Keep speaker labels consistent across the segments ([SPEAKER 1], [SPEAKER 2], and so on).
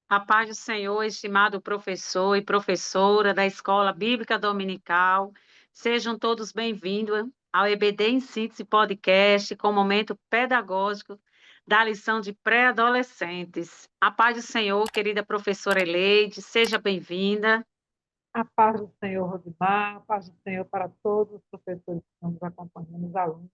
[SPEAKER 1] A paz do Senhor, estimado professor e professora da Escola Bíblica Dominical, sejam todos bem-vindos ao EBD em Síntese Podcast, com o momento pedagógico da lição de pré-adolescentes. A paz do Senhor, querida professora Eleide, seja bem-vinda.
[SPEAKER 2] A paz do Senhor, Rodimar, a paz do Senhor para todos os professores que estão nos acompanhando, os alunos,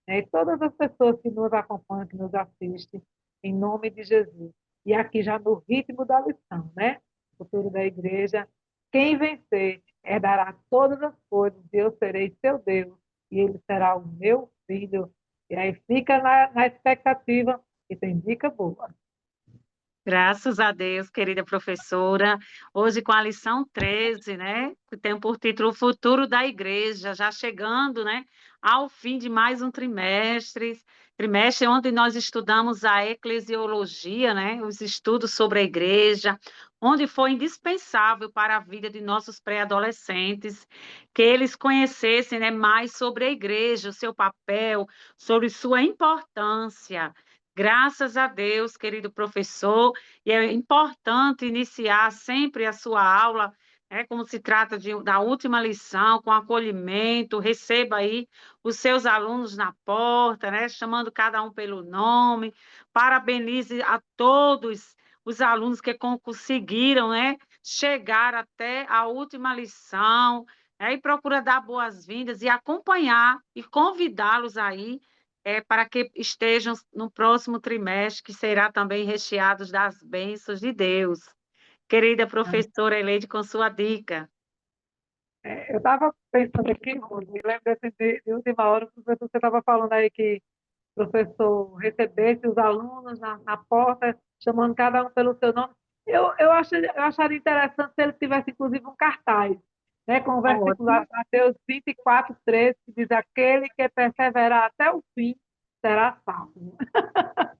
[SPEAKER 2] né, e todas as pessoas que nos acompanham, que nos assistem, em nome de Jesus. E aqui já no ritmo da lição, né? Futuro da igreja. Quem vencer herdará todas as coisas, e eu serei seu Deus, e ele será o meu filho. E aí fica na expectativa, que tem dica boa.
[SPEAKER 1] Graças a Deus, querida professora. Hoje com a lição 13, né, que tem por título O Futuro da Igreja, já chegando, né, ao fim de mais um trimestre onde nós estudamos a eclesiologia, né, os estudos sobre a igreja, onde foi indispensável para a vida de nossos pré-adolescentes que eles conhecessem, né, mais sobre a igreja, o seu papel, sobre sua importância. Graças a Deus, querido professor, e é importante iniciar sempre a sua aula, como se trata da última lição, com acolhimento, receba aí os seus alunos na porta, né, chamando cada um pelo nome, parabenize a todos os alunos que conseguiram, né, chegar até a última lição, e procura dar boas-vindas e acompanhar e convidá-los aí para que estejam no próximo trimestre, que será também recheado das bênçãos de Deus. Querida professora Eleide, com sua dica.
[SPEAKER 2] Eu estava pensando aqui, Rose, e lembro assim, de última hora, o professor, você estava falando aí que o professor recebesse os alunos na porta, chamando cada um pelo seu nome. Eu acharia interessante se ele tivesse, inclusive, um cartaz, né, com o versículo lá
[SPEAKER 1] Ótimo,
[SPEAKER 2] de Mateus 24:13, que diz: Aquele que perseverar até o fim será salvo.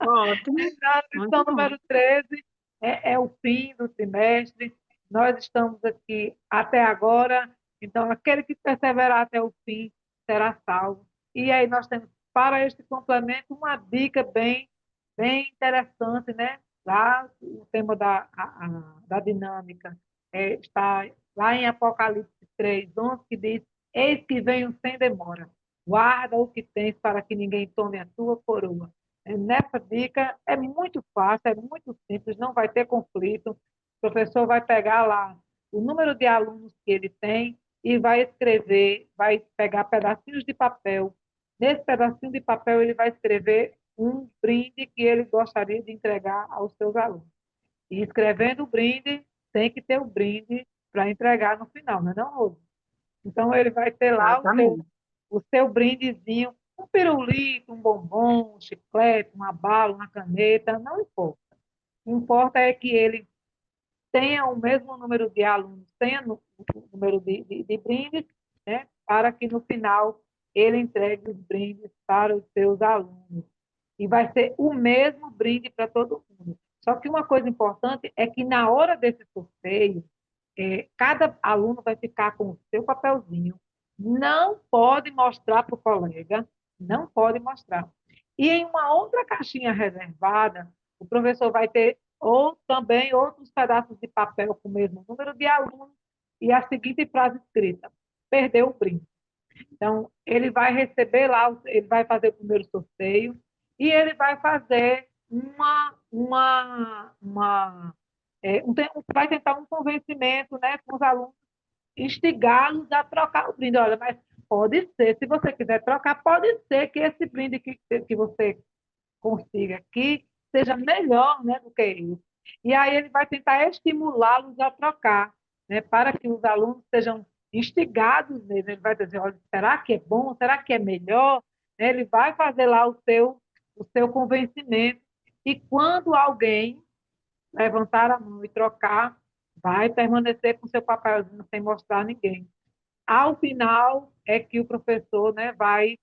[SPEAKER 1] ótimo,
[SPEAKER 2] A
[SPEAKER 1] muito
[SPEAKER 2] lição
[SPEAKER 1] bom.
[SPEAKER 2] número 13 é o fim do trimestre. Nós estamos aqui até agora, então aquele que perseverar até o fim será salvo. E aí nós temos para este complemento uma dica bem interessante, né? Lá o tema da dinâmica está lá em Apocalipse 3:11, que diz: Eis que venho sem demora, guarda o que tens para que ninguém tome a tua coroa. Nessa dica é muito fácil, é muito simples, não vai ter conflito. O professor vai pegar lá o número de alunos que ele tem e vai escrever, vai pegar pedacinhos de papel. Nesse pedacinho de papel, ele vai escrever um brinde que ele gostaria de entregar aos seus alunos. E escrevendo o brinde, tem que ter o brinde para entregar no final, não é não, Rose? Então, ele vai ter lá
[SPEAKER 1] Exatamente.
[SPEAKER 2] o seu brindezinho, um pirulito, um bombom, um chiclete, uma bala, uma caneta, não importa. O que importa é que ele tenha o mesmo número de alunos, tenha o número de brindes, né, para que no final ele entregue os brindes para os seus alunos. E vai ser o mesmo brinde para todo mundo. Só que uma coisa importante é que na hora desse sorteio, cada aluno vai ficar com o seu papelzinho, não pode mostrar para o colega, não pode mostrar. E em uma outra caixinha reservada, o professor vai ter ou também outros pedaços de papel com o mesmo número de alunos e a seguinte frase escrita: perdeu o brinde. Então, ele vai receber lá, ele vai fazer o primeiro sorteio e ele vai fazer vai tentar um convencimento, né, com os alunos, instigá-los a trocar o brinde. Olha, mas pode ser, se você quiser trocar, pode ser que esse brinde que você consiga aqui seja melhor, né, do que isso. E aí ele vai tentar estimulá-los a trocar, né, para que os alunos sejam instigados mesmo. Ele vai dizer: olha, será que é bom? Será que é melhor? Ele vai fazer lá o seu convencimento. E quando alguém levantar a mão e trocar, vai permanecer com seu papelzinho sem mostrar a ninguém. Ao final é que o professor, né, vai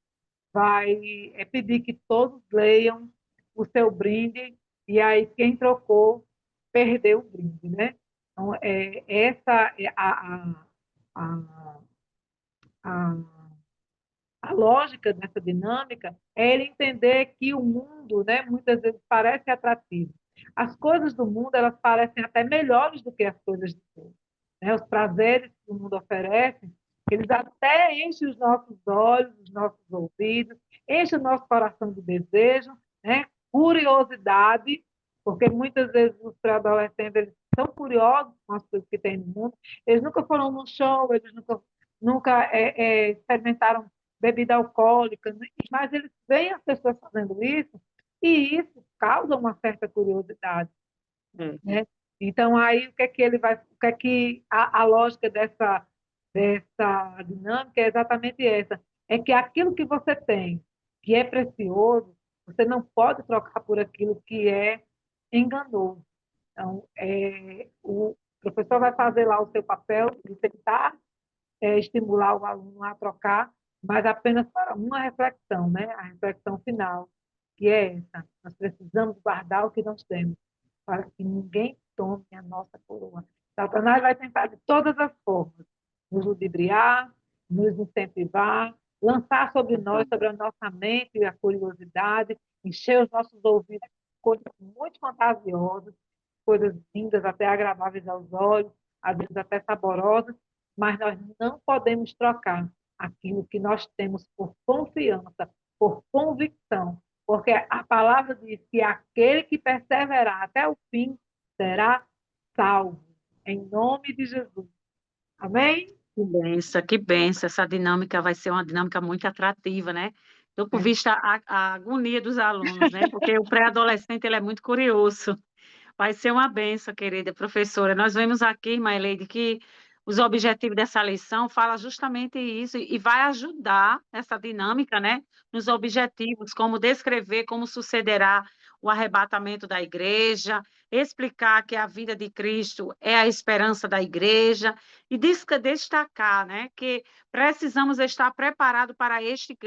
[SPEAKER 2] pedir que todos leiam o seu brinde, e aí quem trocou perdeu o brinde, né? Então, essa é a, a, a lógica dessa dinâmica, é ele entender que o mundo, né, muitas vezes parece atrativo, As coisas do mundo, elas parecem até melhores do que as coisas de Deus, né? Os prazeres que o mundo oferece, eles até enchem os nossos olhos, os nossos ouvidos, enchem o nosso coração de desejo, né? Curiosidade, porque muitas vezes os pré-adolescentes eles são curiosos com as coisas que tem no mundo, eles nunca foram num show, eles nunca experimentaram bebida alcoólica, né? Mas eles veem as pessoas fazendo isso e isso causa uma certa curiosidade,
[SPEAKER 1] É.
[SPEAKER 2] né? Então aí o que é que ele vai, o que é que a lógica dessa dinâmica é exatamente essa, é que aquilo que você tem, que é precioso, você não pode trocar por aquilo que é enganoso. Então, o professor vai fazer lá o seu papel de tentar estimular o aluno a trocar, mas apenas para uma reflexão, né? A reflexão final, que é essa. Nós precisamos guardar o que nós temos, para que ninguém tome a nossa coroa. Satanás vai tentar de todas as formas nos ludibriar, nos incentivar, lançar sobre nós, sobre a nossa mente, a curiosidade, encher os nossos ouvidos com coisas muito fantasiosas, coisas lindas, até agradáveis aos olhos, às vezes até saborosas, mas nós não podemos trocar aquilo que nós temos por confiança, por convicção, porque a palavra diz que aquele que perseverar até o fim será salvo, em nome de Jesus. Amém?
[SPEAKER 1] Que benção, que benção. Essa dinâmica vai ser uma dinâmica muito atrativa, né? Estou por
[SPEAKER 2] É.
[SPEAKER 1] vista a agonia dos alunos, né? Porque o pré-adolescente ele é muito curioso. Vai ser uma benção, querida professora. Nós vemos aqui, irmã Eleide, que os objetivos dessa lição fala justamente isso e vai ajudar nessa dinâmica, né? Nos objetivos, como descrever como sucederá o arrebatamento da igreja, explicar que a vida de Cristo é a esperança da igreja e destacar, né, que precisamos estar preparados para este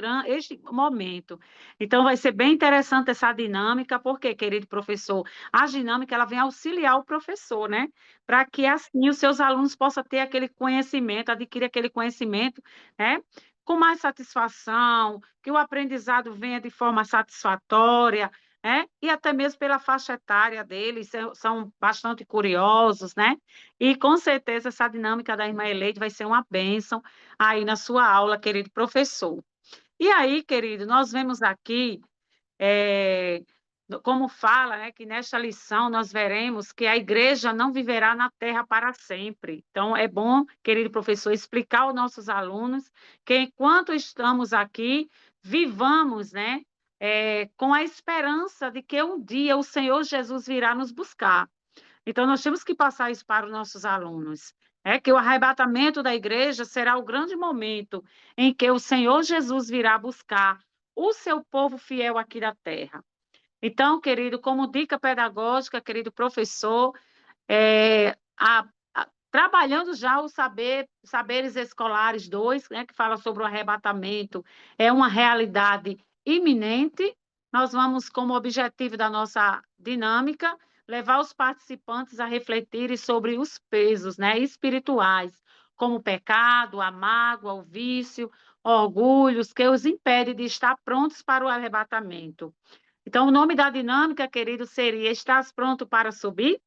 [SPEAKER 1] momento. Então, vai ser bem interessante essa dinâmica, porque, querido professor, a dinâmica ela vem auxiliar o professor, né? Para que assim os seus alunos possam ter aquele conhecimento, adquirir aquele conhecimento, né? Com mais satisfação, que o aprendizado venha de forma satisfatória, né? E até mesmo pela faixa etária deles, são bastante curiosos, né? E com certeza essa dinâmica da irmã Eleide vai ser uma bênção aí na sua aula, querido professor. E aí, querido, nós vemos aqui é, como fala, né, que nesta lição nós veremos que a igreja não viverá na terra para sempre. Então, é bom, querido professor, explicar aos nossos alunos que enquanto estamos aqui, vivamos, né, com a esperança de que um dia o Senhor Jesus virá nos buscar. Então, nós temos que passar isso para os nossos alunos. É que o arrebatamento da igreja será o grande momento em que o Senhor Jesus virá buscar o seu povo fiel aqui da terra. Então, querido, como dica pedagógica, querido professor, é, trabalhando já o Saberes Escolares 2, né, que fala sobre o arrebatamento, é uma realidade iminente. Nós vamos, como objetivo da nossa dinâmica, levar os participantes a refletirem sobre os pesos, né, espirituais, como o pecado, a mágoa, o vício, orgulhos, que os impede de estar prontos para o arrebatamento. Então, o nome da dinâmica, querido, seria Estás pronto para subir?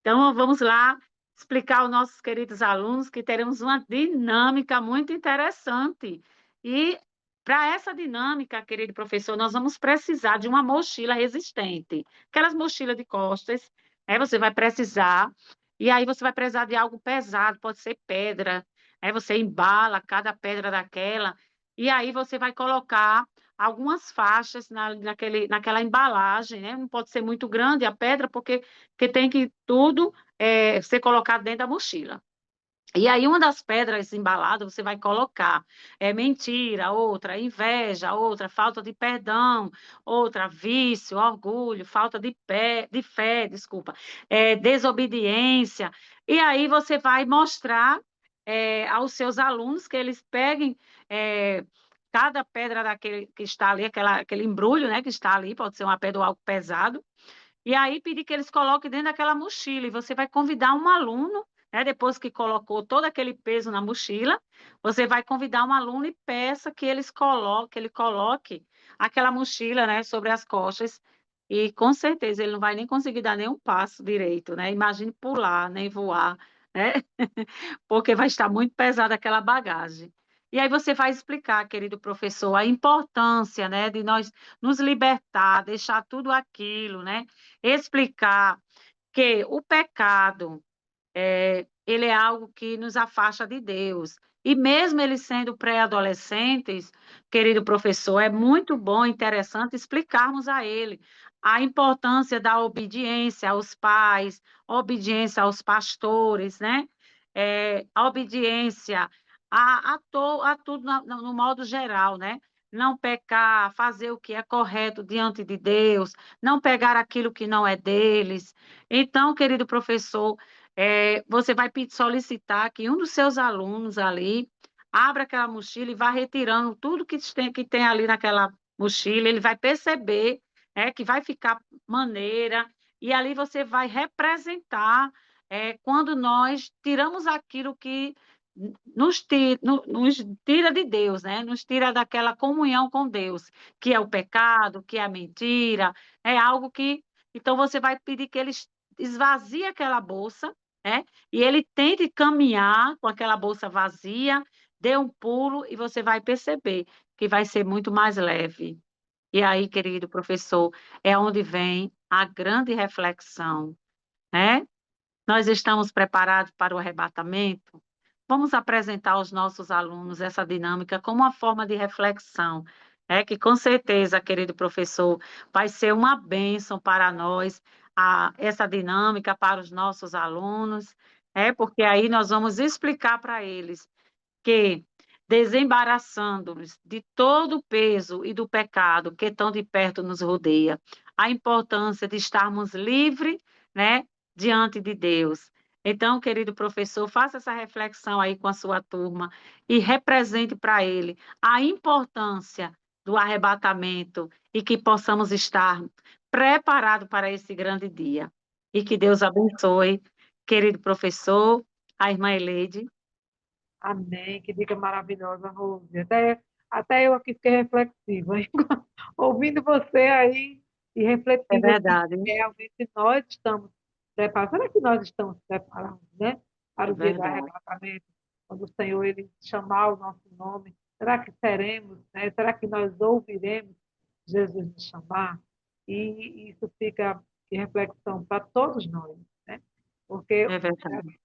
[SPEAKER 1] Então, vamos lá explicar aos nossos queridos alunos que teremos uma dinâmica muito interessante. E para essa dinâmica, querido professor, nós vamos precisar de uma mochila resistente. Aquelas mochilas de costas, você vai precisar, e aí você vai precisar de algo pesado, pode ser pedra, aí você embala cada pedra daquela, e aí você vai colocar algumas faixas naquela embalagem, né? Não pode ser muito grande a pedra, porque tem que tudo ser colocado dentro da mochila. E aí, uma das pedras embaladas, você vai colocar mentira, outra inveja, outra falta de perdão, outra vício, orgulho, falta de fé, desculpa, desobediência. E aí você vai mostrar aos seus alunos que eles peguem cada pedra daquele que está ali, aquele embrulho, né, que está ali, pode ser uma pedra ou algo pesado, e aí pedir que eles coloquem dentro daquela mochila, e você vai convidar um aluno, né, depois que colocou todo aquele peso na mochila, você vai convidar um aluno e peça que ele coloque aquela mochila, né, sobre as costas, e com certeza ele não vai nem conseguir dar nenhum passo direito, né, imagine pular, nem voar, né, porque vai estar muito pesada aquela bagagem. E aí você vai explicar, querido professor, a importância, né, de nós nos libertar, deixar tudo aquilo, né, explicar que o pecado ele é algo que nos afasta de Deus. E mesmo eles sendo pré-adolescentes, querido professor, é muito bom, interessante explicarmos a ele a importância da obediência aos pais, obediência aos pastores, né? A obediência a tudo no modo geral, né? Não pecar, fazer o que é correto diante de Deus, não pegar aquilo que não é deles. Então, querido professor, você vai solicitar que um dos seus alunos ali abra aquela mochila e vá retirando tudo que tem ali naquela mochila, ele vai perceber, que vai ficar maneira, e ali você vai representar, quando nós tiramos aquilo que nos tira de Deus, né, nos tira daquela comunhão com Deus, que é o pecado, que é a mentira, é algo que então você vai pedir que eles esvazie aquela bolsa, né, e ele tente caminhar com aquela bolsa vazia, dê um pulo e você vai perceber que vai ser muito mais leve. E aí, querido professor, é onde vem a grande reflexão, né. Nós estamos preparados para o arrebatamento? Vamos apresentar aos nossos alunos essa dinâmica como uma forma de reflexão, que com certeza, querido professor, vai ser uma bênção para nós, essa dinâmica para os nossos alunos, porque aí nós vamos explicar para eles que, desembaraçando-nos de todo o peso e do pecado que tão de perto nos rodeia, a importância de estarmos livres, né, diante de Deus. Então, querido professor, faça essa reflexão aí com a sua turma e represente para ele a importância do arrebatamento e que possamos estar preparados para esse grande dia. E que Deus abençoe, querido professor, a irmã Eleide.
[SPEAKER 2] Amém. Que dica maravilhosa, Rose. Até eu aqui fiquei reflexiva, ouvindo você aí e
[SPEAKER 1] É
[SPEAKER 2] refletindo assim,
[SPEAKER 1] verdade.
[SPEAKER 2] realmente nós estamos preparados. Será que nós estamos preparados, né?
[SPEAKER 1] É
[SPEAKER 2] Para o dia do
[SPEAKER 1] verdade,
[SPEAKER 2] arrebatamento, quando o Senhor ele chamar o nosso nome? Será que seremos, né? Será que nós ouviremos Jesus nos chamar? E isso fica de reflexão para todos nós, né? Porque
[SPEAKER 1] é verdade,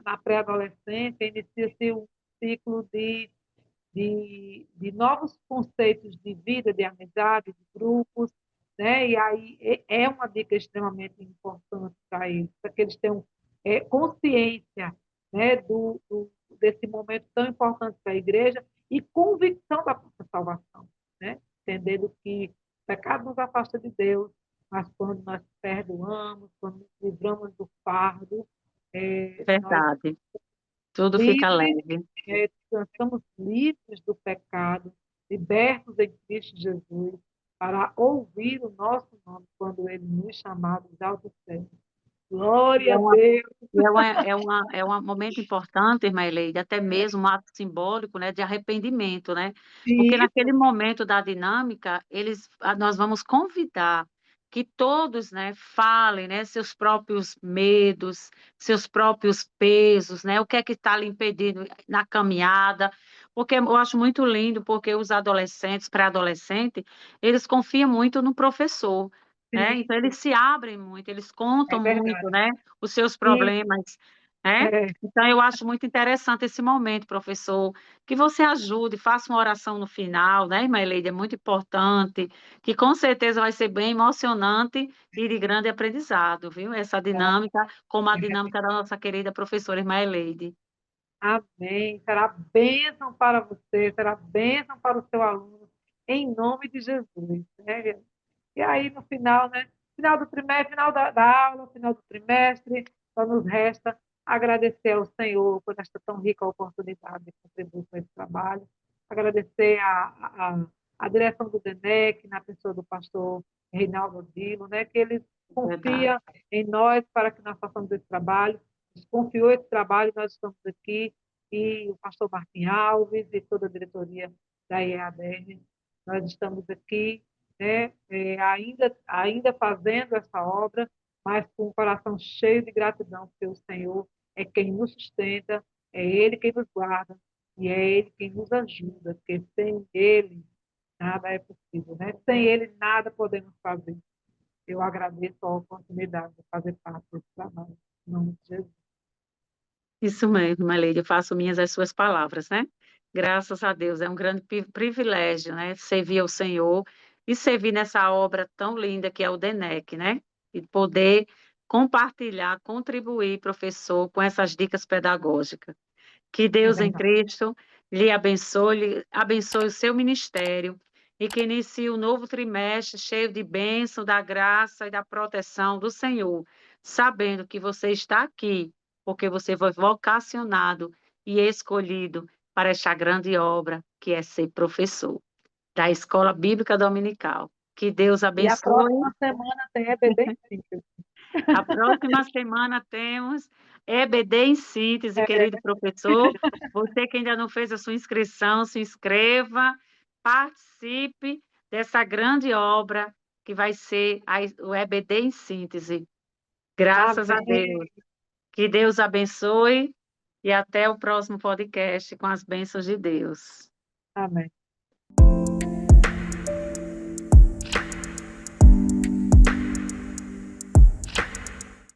[SPEAKER 2] na pré-adolescência inicia-se um ciclo de novos conceitos de vida, de amizade, de grupos, né? E aí é uma dica extremamente importante para eles, para que eles tenham consciência, né, desse momento tão importante para a igreja e convicção da própria salvação, né? Entendendo que o pecado nos afasta de Deus, mas quando nós perdoamos, quando nos livramos do fardo, nós
[SPEAKER 1] verdade. Tudo fica
[SPEAKER 2] livres,
[SPEAKER 1] leve.
[SPEAKER 2] estamos livres do pecado, libertos em Cristo Jesus, para ouvir o nosso nome quando Ele nos chamar dos altos céus.
[SPEAKER 1] E
[SPEAKER 2] Glória
[SPEAKER 1] é
[SPEAKER 2] a
[SPEAKER 1] uma
[SPEAKER 2] Deus!
[SPEAKER 1] é um momento importante, irmã Eleide, até mesmo um ato simbólico, né, de arrependimento, né, porque naquele
[SPEAKER 2] Isso,
[SPEAKER 1] momento da dinâmica, nós vamos convidar que todos, né, falem, né, seus próprios medos, seus próprios pesos, né, o que é que está lhe impedindo na caminhada, porque eu acho muito lindo, porque os adolescentes, pré-adolescentes, eles confiam muito no professor, né,
[SPEAKER 2] sim,
[SPEAKER 1] então eles se abrem muito, eles contam
[SPEAKER 2] é
[SPEAKER 1] muito,
[SPEAKER 2] verdade.
[SPEAKER 1] né, os seus
[SPEAKER 2] E,
[SPEAKER 1] problemas, né.
[SPEAKER 2] é,
[SPEAKER 1] Então eu acho muito interessante esse momento, professor, que você ajude, faça uma oração no final, né, irmã Eleide, é muito importante, que com certeza vai ser bem emocionante e de grande aprendizado, viu, essa dinâmica, como a dinâmica da nossa querida professora irmã Eleide.
[SPEAKER 2] amém. Será bênção para você, será bênção para o seu aluno, em nome de Jesus. Né? E aí, no final, né? Final do trimestre, final da aula, final do trimestre, só nos resta agradecer ao Senhor por esta tão rica oportunidade de contribuir com esse trabalho, agradecer a direção do DENEC, na pessoa do pastor Reinaldo Dilo, né? Que ele
[SPEAKER 1] Verdade,
[SPEAKER 2] confia em nós para que nós façamos esse trabalho, confiou esse trabalho, nós estamos aqui, e o pastor Martim Alves e toda a diretoria da IEADR, nós estamos aqui né? Ainda fazendo essa obra, mas com o coração cheio de gratidão, porque o Senhor é quem nos sustenta, é Ele quem nos guarda e é Ele quem nos ajuda, porque sem Ele nada é possível, né? Sem Ele nada podemos fazer. Eu agradeço a oportunidade de fazer parte desse trabalho. Em nome de Jesus.
[SPEAKER 1] Isso mesmo, Meleide, eu faço minhas as suas palavras, né? Graças a Deus, é um grande privilégio, né? Servir ao Senhor e servir nessa obra tão linda que é o DENEC, né? E poder compartilhar, contribuir, professor, com essas dicas pedagógicas. Que
[SPEAKER 2] É
[SPEAKER 1] Deus em
[SPEAKER 2] verdade.
[SPEAKER 1] Cristo lhe abençoe o seu ministério e que inicie o novo trimestre cheio de bênção, da graça e da proteção do Senhor, sabendo que você está aqui, porque você foi vocacionado e escolhido para esta grande obra, que é ser professor da Escola Bíblica Dominical. Que Deus
[SPEAKER 2] E a
[SPEAKER 1] abençoe.
[SPEAKER 2] próxima semana tem EBD em síntese.
[SPEAKER 1] A próxima semana temos EBD em síntese,
[SPEAKER 2] É,
[SPEAKER 1] querido professor. Você que ainda não fez a sua inscrição, se inscreva, participe dessa grande obra que vai ser o EBD em síntese. Graças a
[SPEAKER 2] amém.
[SPEAKER 1] Deus. Que Deus abençoe e até o próximo podcast com as bênçãos de Deus.
[SPEAKER 2] Amém.